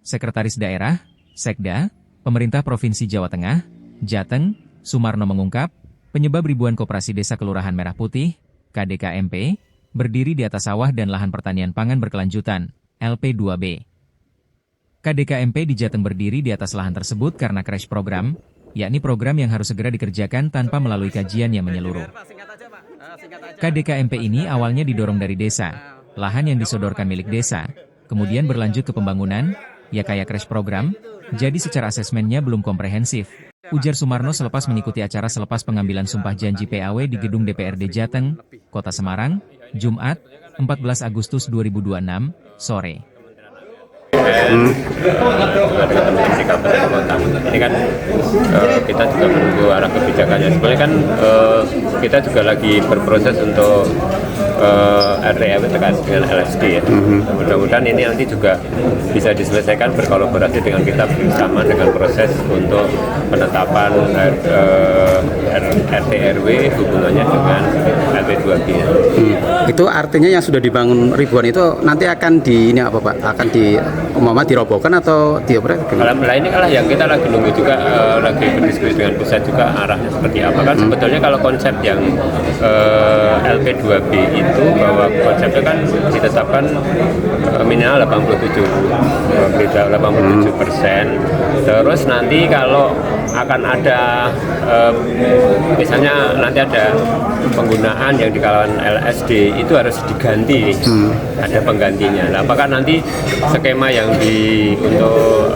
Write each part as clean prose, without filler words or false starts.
Sekretaris Daerah, Sekda, Pemerintah Provinsi Jawa Tengah, Jateng, Sumarno mengungkap, penyebab ribuan koperasi desa Kelurahan Merah Putih, KDKMP, berdiri di atas sawah dan lahan pertanian pangan berkelanjutan, LP2B. KDKMP di Jateng berdiri di atas lahan tersebut karena crash program, yakni program yang harus segera dikerjakan tanpa melalui kajian yang menyeluruh. KDKMP ini awalnya didorong dari desa, lahan yang disodorkan milik desa, kemudian berlanjut ke pembangunan, ya kayak crash program, jadi secara asesmennya belum komprehensif. Ujar Sumarno selepas mengikuti acara selepas pengambilan sumpah janji PAW di gedung DPRD Jateng, Kota Semarang, Jumat, 14 Agustus 2026, sore. Ini kan kita juga menunggu arah kebijakannya. Sebenarnya kan kita juga lagi berproses untuk RTW terkait dengan LSD ya. Mudah-mudahan ini nanti juga bisa diselesaikan berkolaborasi dengan kita bersama dengan proses untuk penetapan RT/RW hubungannya dengan LP2B. Itu artinya yang sudah dibangun ribuan itu nanti akan di ini apa Pak? Akan di dirobohkan atau dioperasi? Nah ini kalau yang kita lagi nunggu juga lagi berdiskusi dengan pusat juga arahnya seperti apa kan sebetulnya kalau konsep yang LP2B itu bahwa konsepnya kan ditetapkan minimal 87%. Terus nanti kalau akan ada misalnya nanti ada penggunaan yang di kalangan LSD itu harus diganti, ada penggantinya. Nah, apakah nanti skema yang untuk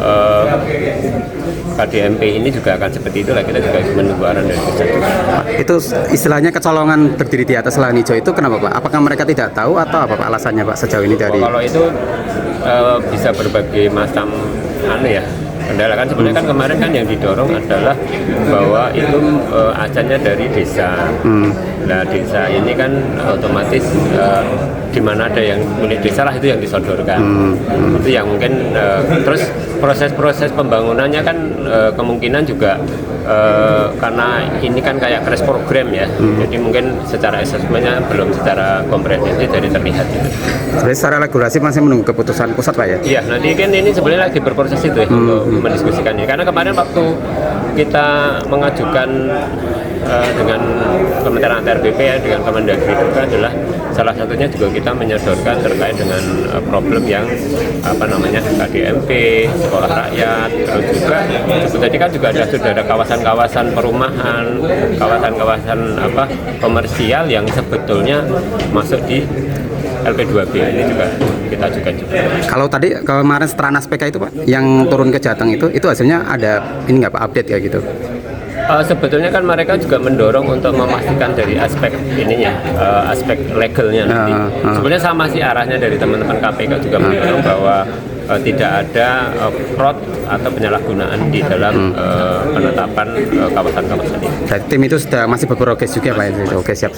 KDMP ini juga akan seperti itulah, kita juga menunggu arahan dari pusat juga. Itu istilahnya kecolongan berdiri di atas lahan hijau itu kenapa Pak? Apakah mereka tidak tahu atau apa Pak alasannya Pak sejauh ini dari? Kalau itu bisa berbagai macam kendala kan sebenarnya kan kemarin kan yang didorong adalah bahwa itu asalnya dari desa. Nah desa ini kan otomatis di mana ada yang milik desa lah itu yang disodorkan. Itu yang mungkin terus proses pembangunannya kan kemungkinan juga karena ini kan kayak crash program ya. Jadi mungkin secara asesmennya belum secara komprehensif jadi terlihat gitu. Jadi secara regulasi masih menunggu keputusan pusat Pak ya? Iya, nanti kan ini sebenarnya lagi berproses itu ya untuk mendiskusikan ini. Karena kemarin waktu kita mengajukan dengan Kementerian ATR/BP ya, dengan Kemendagri itu adalah salah satunya juga kita menyodorkan terkait dengan problem yang KDMP, sekolah rakyat, terus juga tadi kan juga sudah ada kawasan-kawasan perumahan, kawasan-kawasan komersial yang sebetulnya masuk di LP2B ini juga kita juga. Kalau tadi kemarin Stranas PK itu Pak yang turun ke Jateng itu hasilnya ada ini nggak Pak update kayak gitu? Sebetulnya kan mereka juga mendorong untuk memastikan dari aspek ininya, aspek legalnya nanti. Sebenarnya sama sih arahnya dari teman-teman KPK juga mendorong bahwa tidak ada fraud atau penyalahgunaan di dalam penetapan kawasan-kawasan ini. Tim itu sudah masih berprogres juga Pak. Oke siap.